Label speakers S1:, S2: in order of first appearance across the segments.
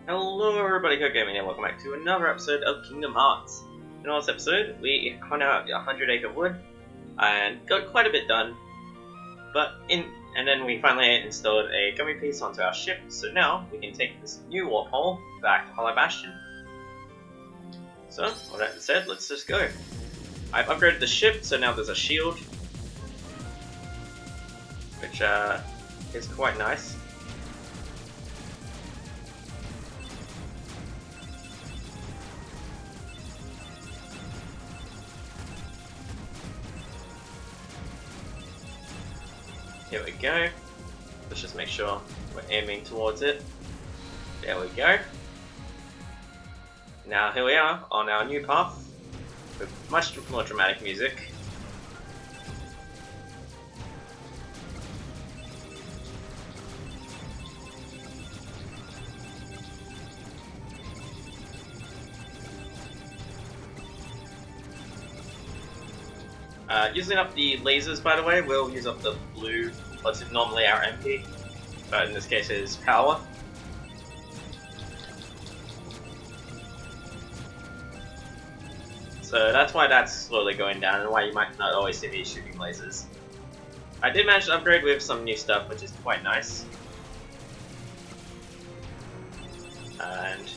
S1: Hello everybody, Go Gaming and welcome back to another episode of Kingdom Hearts. In our last episode, we hung out at 100 Acre Wood and got quite a bit done. And then we finally installed a gummy piece onto our ship, so now we can take this new warp hole back to Hollow Bastion. So, with that said, let's just go. I've upgraded the ship, so now there's a shield, which is quite nice. Here we go. Let's just make sure we're aiming towards it. There we go. Now here we are on our new path with much more dramatic music. Using up the lasers, by the way, we'll use up the blue, what's normally our MP, but in this case it is power. So that's why that's slowly going down and why you might not always see me shooting lasers. I did manage to upgrade with some new stuff, which is quite nice. And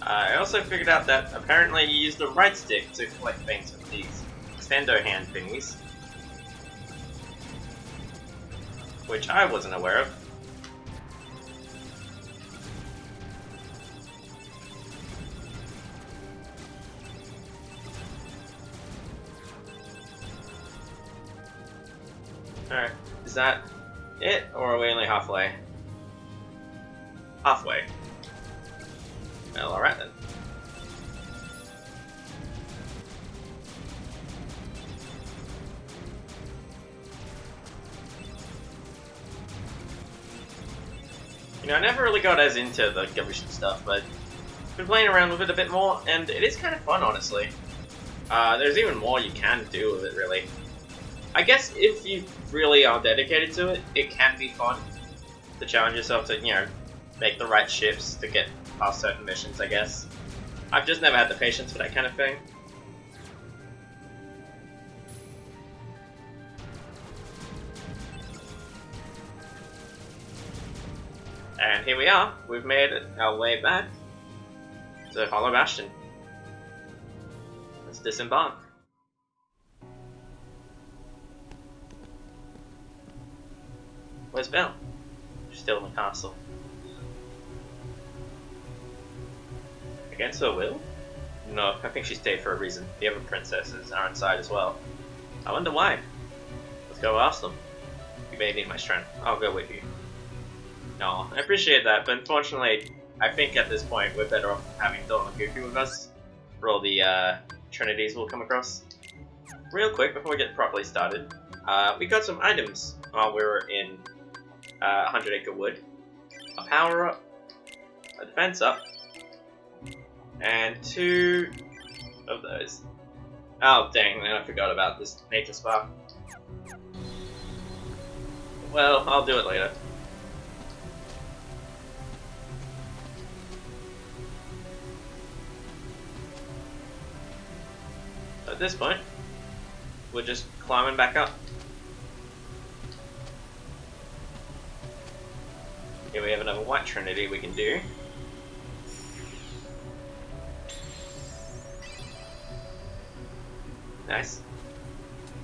S1: I also figured out that apparently you use the right stick to collect things with these extendo hand thingies, which I wasn't aware of. Alright, is that it, or are we only halfway? Halfway. Well, alright then. You know, I never really got as into the Gumbish stuff, but I've been playing around with it a bit more, and it is kind of fun, honestly. There's even more you can do with it, really. I guess if you really are dedicated to it, it can be fun to challenge yourself to, you know, make the right ships to get past certain missions, I guess. I've just never had the patience for that kind of thing. And here we are, we've made our way back to Hollow Bastion. Let's disembark. Where's Belle? She's still in the castle. Against her will? No, I think she stayed for a reason. The other princesses are inside as well. I wonder why. Let's go ask them. You may need my strength. I'll go with you. No, I appreciate that, but unfortunately, I think at this point we're better off having Dawn and Goofy with us for all the trinities we'll come across. Real quick, before we get properly started, we got some items while we were in 100 Acre Wood. A power up, a defense up, and 2 of those. Oh dang, man, I forgot about this nature spa. Well, I'll do it later. At this point, we're just climbing back up. Here we have another white trinity we can do. Nice.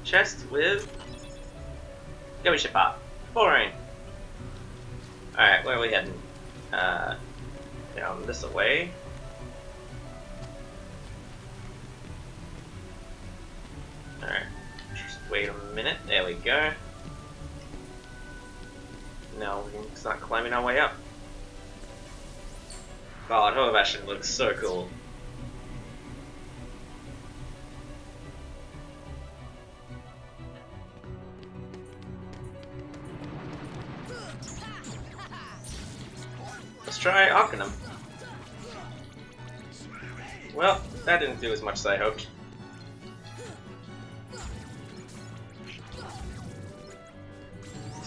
S1: Chest with Gummy ship up. Boring. Alright, where are we heading? Down this way. Alright. Just wait a minute. There we go. Now we can start climbing our way up. God, Hollow Bastion looks so cool. Let's try Arcanum. Well, that didn't do as much as I hoped.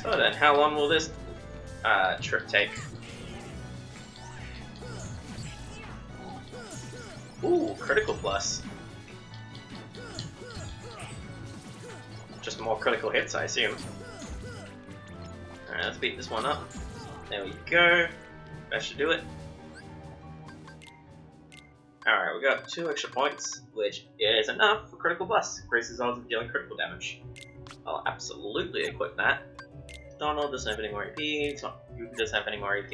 S1: So then, how long will this trip take. Ooh, critical plus. Just more critical hits, I assume. Alright, let's beat this one up. There we go. That should do it. Alright, we got 2 extra points, which is enough for critical plus. Increases odds of dealing critical damage. I'll absolutely equip that. Donald doesn't have any more AP. Who doesn't have any more AP?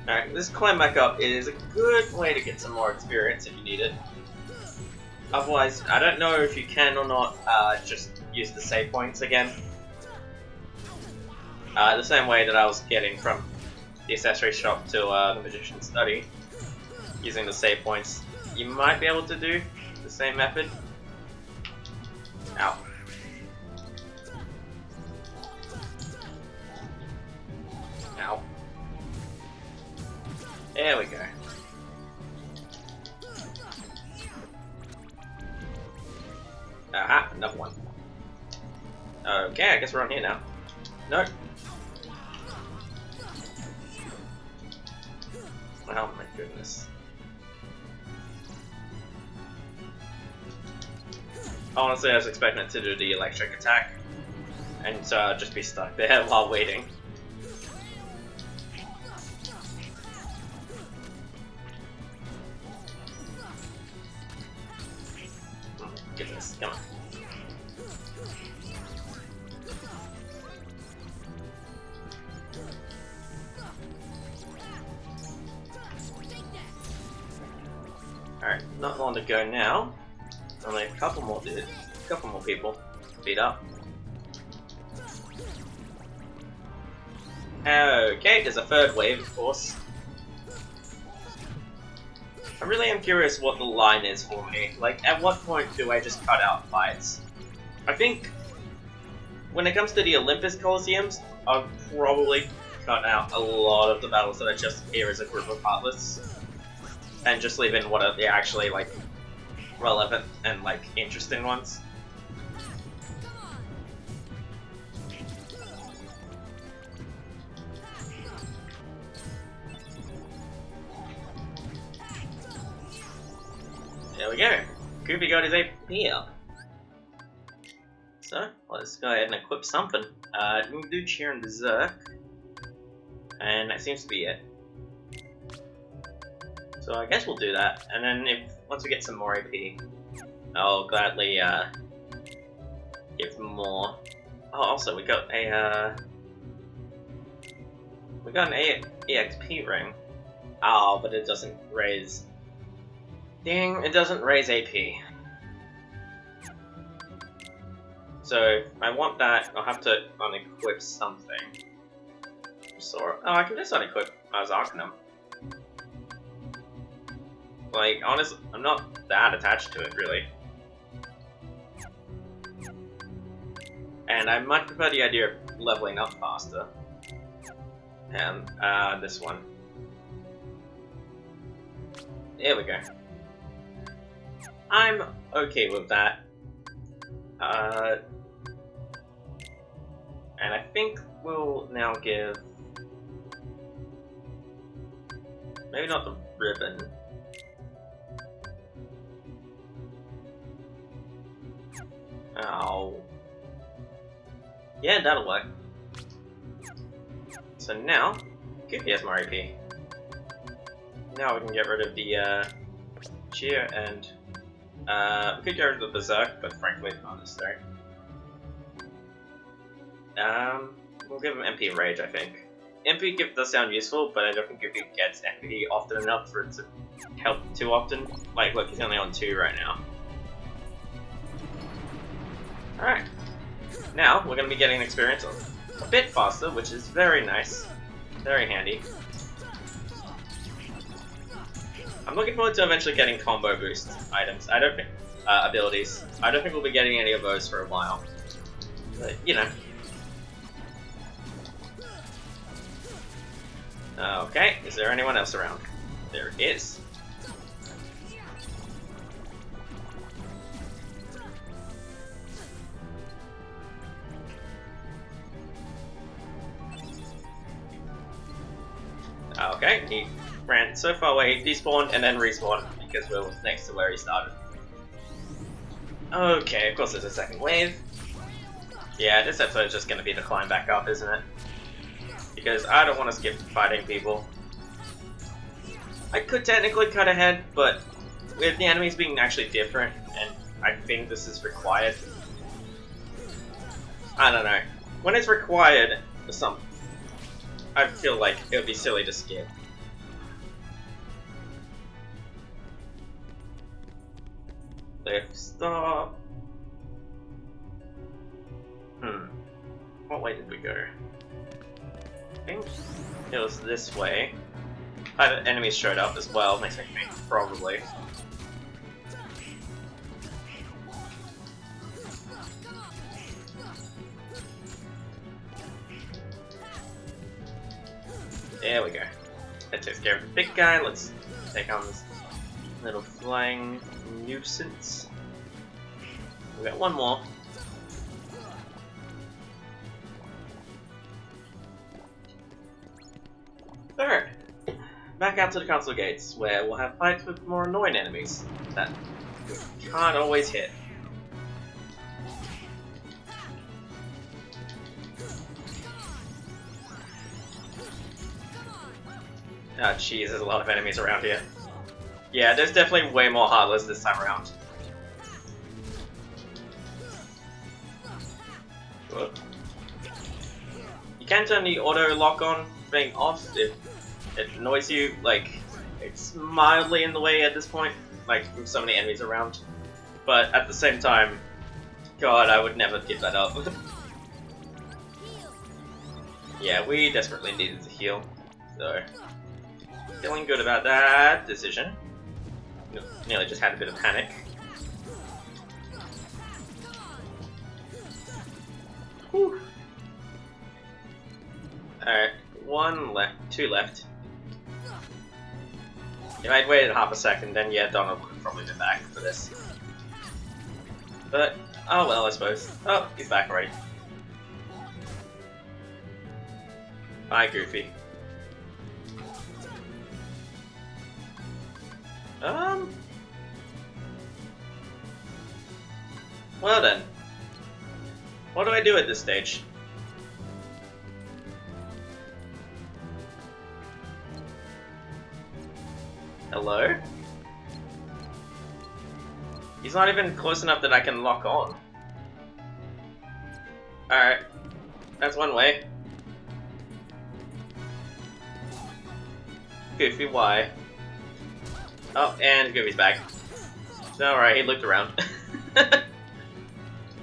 S1: Alright, this climb back up is a good way to get some more experience if you need it. Otherwise, I don't know if you can or not just use the save points again. The same way that I was getting from the accessory shop to the Magician's Study, using the save points. You might be able to do the same method. Ow. Ow. There we go. Aha, another one. Okay, I guess we're on here now. Nope. Oh my goodness. Honestly, I was expecting it to do the electric attack, and so I'd just be stuck there while waiting. Get this, come on. Alright, not long to go now. Only a couple more people to beat up. Okay, there's a third wave, of course. I really am curious what the line is for me. Like, at what point do I just cut out fights? I think when it comes to the Olympus Colosseums, I'll probably cut out a lot of the battles that I just hear as a group of Heartless, and just leave in what are the actually, like, relevant and, like, interesting ones. There we go. Goofy got his AP up. So, let's go ahead and equip something. We can do Cheer and Berserk. And that seems to be it. So I guess we'll do that, and then once we get some more AP, I'll gladly give more. Oh, also we got an EXP ring. Oh, but it doesn't raise. Dang, it doesn't raise AP. So if I want that, I'll have to unequip something. So, I can just unequip Arcanum. Like, honestly, I'm not that attached to it, really. And I much prefer the idea of leveling up faster. And, this one. There we go. I'm okay with that. And I think we'll now give... maybe not the ribbon. Oh. Yeah, that'll work. So now, Goofy has more AP. Now we can get rid of the Cheer and we could get rid of the Berserk, but frankly it's not necessary. We'll give him MP Rage, I think. MP does sound useful, but I don't think Goofy gets MP often enough for it to help too often. Like, look, he's only on 2 right now. Alright. Now, we're going to be getting experience a bit faster, which is very nice. Very handy. I'm looking forward to eventually getting combo boost items. I don't think... abilities. I don't think we'll be getting any of those for a while. But, you know. Okay, is there anyone else around? There is. Okay, he ran so far away, he despawned and then respawned because we were next to where he started. Okay, of course there's a second wave. Yeah, this episode is just going to be the climb back up, isn't it? Because I don't want to skip fighting people. I could technically cut ahead, but with the enemies being actually different, and I think this is required. I don't know. When it's required for some, I feel like it would be silly to skip. Left stop. What way did we go? I think it was this way. Enemies showed up as well, makes me think, probably. There we go. That takes care of the big guy. Let's take on this little flying nuisance. We got one more. Alright. Back out to the console gates, where we'll have fights with more annoying enemies that we can't always hit. Ah, jeez, there's a lot of enemies around here. Yeah, there's definitely way more Heartless this time around. Whoa. You can turn the auto lock on thing off if it annoys you, like, it's mildly in the way at this point, like, with so many enemies around. But at the same time, God, I would never give that up. Yeah, we desperately needed to heal, so feeling good about that decision. Nearly just had a bit of panic. Whew. Alright, one left, two left. If I'd waited half a second, then yeah, Donald would have probably been back for this. But, oh well, I suppose. Oh, he's back already. Bye, Goofy. Well then. What do I do at this stage? Hello? He's not even close enough that I can lock on. Alright. That's one way. Goofy, why? Oh, and Goofy's back. Alright, he looked around.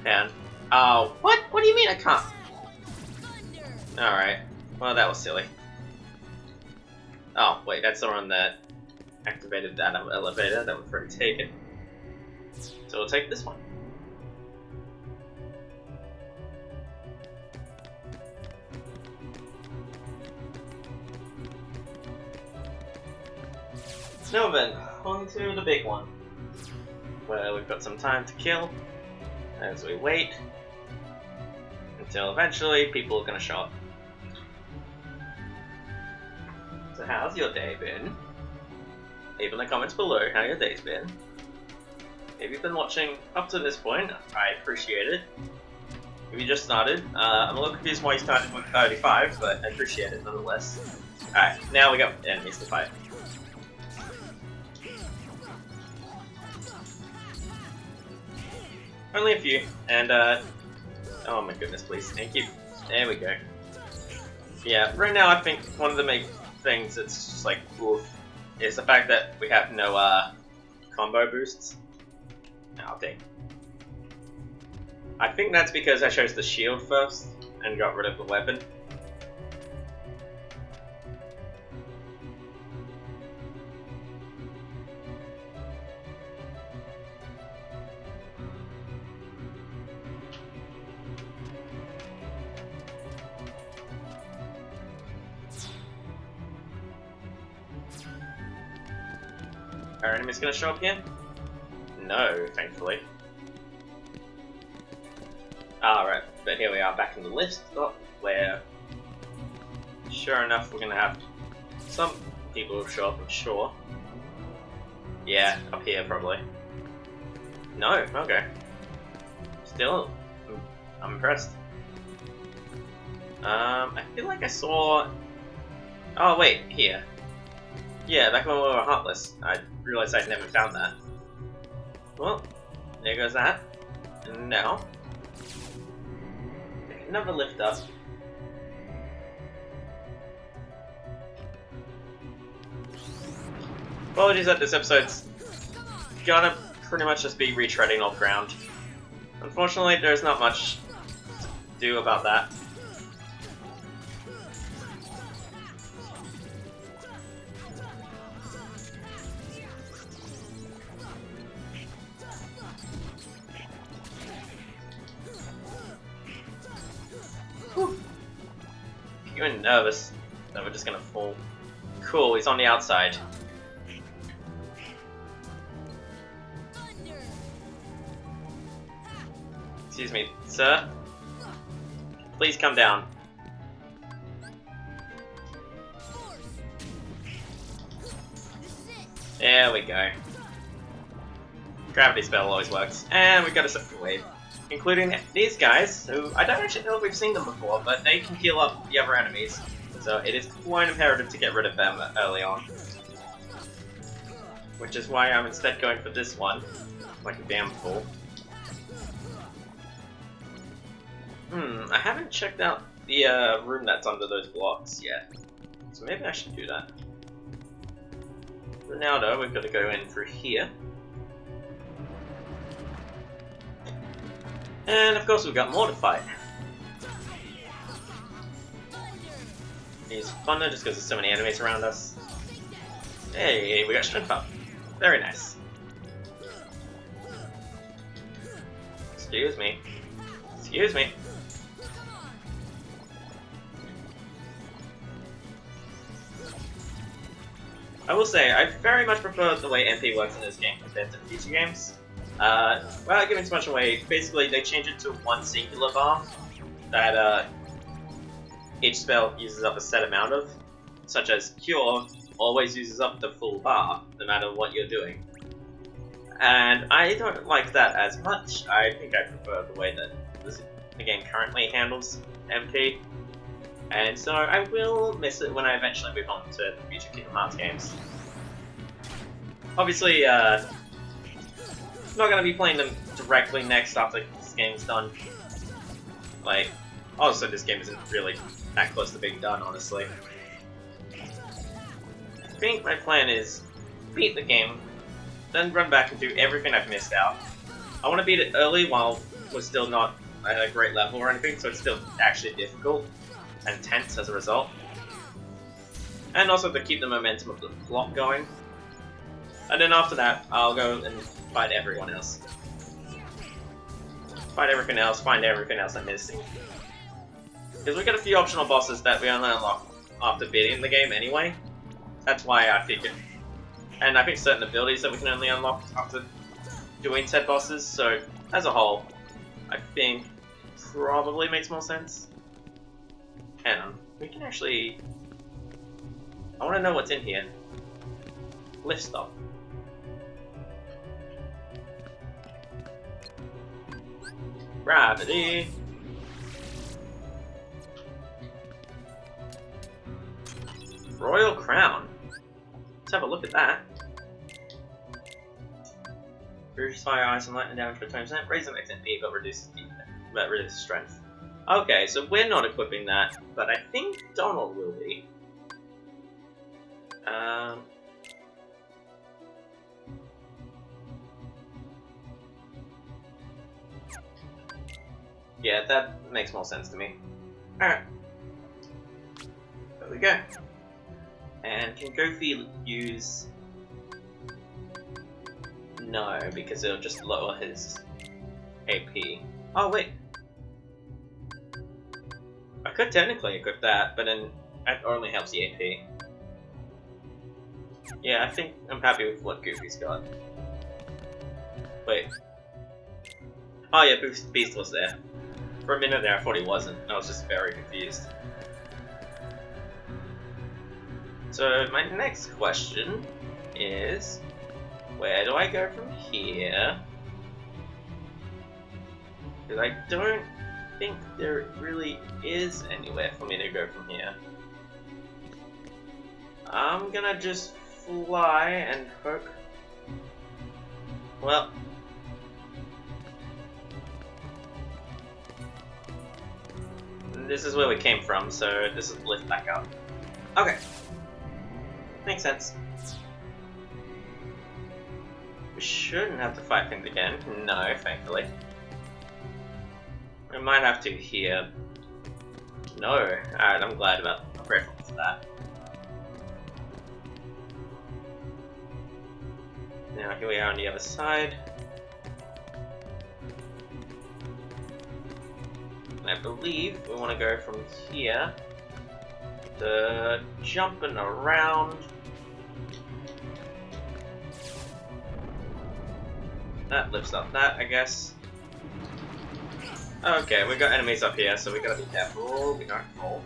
S1: And, oh, what? What do you mean I can't? Alright. Well, that was silly. Oh, wait, that's the one that activated that elevator that we've already taken. So we'll take this one. Now then, on to the big one, where we've got some time to kill as we wait until eventually people are going to show up. So how's your day been? Leave in the comments below how your day's been. If you've been watching up to this point, I appreciate it. If you just started, I'm a little confused why you started with 35, but I appreciate it nonetheless. Alright, now we got enemies to fight. Only a few, and oh my goodness, please, thank you. There we go. Yeah, right now I think one of the main things that's just like, oof, is the fact that we have no combo boosts. Oh, dang. I think that's because I chose the shield first and got rid of the weapon. Are enemies gonna show up here? No, thankfully. Alright, but here we are back in the lift stop where sure enough we're gonna have some people show up, I'm sure. Yeah, up here probably. No, okay. Still, I'm impressed. I feel like I saw... Oh wait, here. Yeah, back when we were heartless. I realized I'd never found that. Well, there goes that. And now... Take another lift up. Apologies that this episode's gonna pretty much just be retreading old ground. Unfortunately, there's not much to do about that. Whew. Even nervous that we're just gonna fall. Cool, he's on the outside. Excuse me, sir? Please come down. There we go. Gravity spell always works. And we got a second wave. Including these guys, who I don't actually know if we've seen them before, but they can heal up the other enemies. So it is quite imperative to get rid of them early on. Which is why I'm instead going for this one. Like a damn fool. I haven't checked out the room that's under those blocks yet. So maybe I should do that. For now though, we've got to go in through here. And of course we've got more to fight. Use thunder just because there's so many enemies around us. Hey, we got strength up. Very nice. Excuse me. Excuse me. I will say, I very much prefer the way MP works in this game compared to future games. Without giving too much away, basically they change it to one singular bar that each spell uses up a set amount of, such as Cure always uses up the full bar, no matter what you're doing. And I don't like that as much. I think I prefer the way that the game currently handles MP. And so I will miss it when I eventually move on to future Kingdom Hearts games. Obviously, not going to be playing them directly next after this game's done. Like, also this game isn't really that close to being done, honestly. I think my plan is beat the game, then run back and do everything I've missed out. I want to beat it early while we're still not at a great level or anything, so it's still actually difficult and tense as a result. And also to keep the momentum of the plot going. And then after that, I'll go and fight everyone else. Fight everything else, find everything else I'm missing. Because we got a few optional bosses that we only unlock after beating the game anyway. That's why I figured. And I think certain abilities that we can only unlock after doing said bosses, so as a whole, I think probably makes more sense. And we can actually... I want to know what's in here. Lift stop. Gravity. Royal Crown. Let's have a look at that. Reduces fire, ice, and lightning damage for 20%. Raises the extent B, but reduces strength. Okay, so we're not equipping that, but I think Donald will be. Yeah, that makes more sense to me. Alright. There we go. And can Goofy use... No, because it'll just lower his AP. Oh, wait. I could technically equip that, but then that only helps the AP. Yeah, I think I'm happy with what Goofy's got. Wait. Oh yeah, Beast was there. For a minute there I thought he wasn't. I was just very confused. So my next question is, where do I go from here? Because I don't think there really is anywhere for me to go from here. I'm gonna just fly and hook. Well, this is where we came from, so this is lift back up. Okay. Makes sense. We shouldn't have to fight things again. No, thankfully. We might have to here. No. Alright, I'm grateful for that. Now here we are on the other side. And I believe we want to go from here to jumping around. That lifts up that, I guess. Okay, we got enemies up here, so we gotta be careful. We don't fall.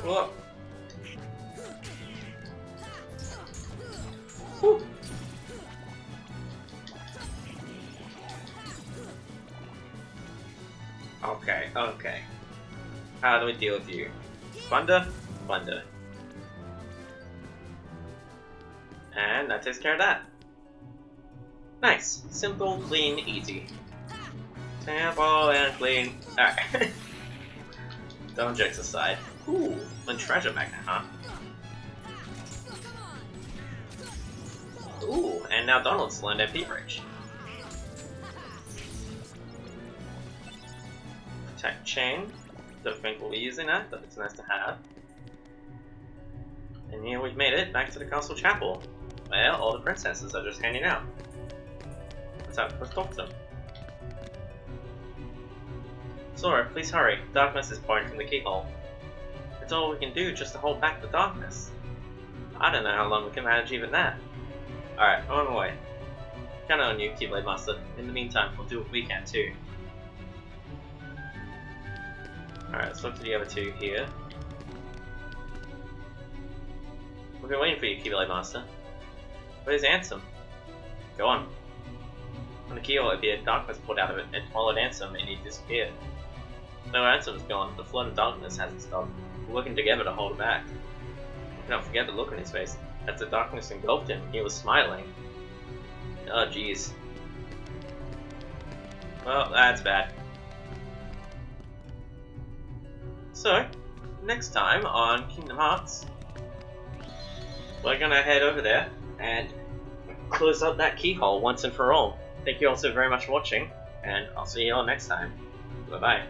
S1: Whoa. Whew. Okay, okay. How do we deal with you? Thunder? Thunder. And that takes care of that. Nice. Simple, clean, easy. Simple and clean. Alright. Don't jokes aside. Ooh, a treasure magnet, huh? Ooh, and now Donald's learned MP Bridge. Protect chain. Don't think we'll be using that, but it's nice to have. And here we've made it back to the castle chapel, where all the princesses are just hanging out. Let's talk to them. Sora, please hurry. Darkness is pouring from the keyhole. It's all we can do just to hold back the darkness. I don't know how long we can manage even that. Alright, on my way. Count on you, Keyblade Master. In the meantime, we'll do what we can too. Alright, let's look to the other two here. We've been waiting for you, Keyblade Master. Where's Ansem? Go on. When the keyhole appeared, darkness poured out of it. It followed Ansem and he disappeared. No, Ansem's gone. The flood of darkness hasn't stopped. We're working together to hold it back. Don't forget the look on his face. As the darkness engulfed him, he was smiling. Oh, jeez. Well, that's bad. So, next time on Kingdom Hearts, we're gonna head over there and close up that keyhole once and for all. Thank you all so very much for watching, and I'll see you all next time. Bye bye.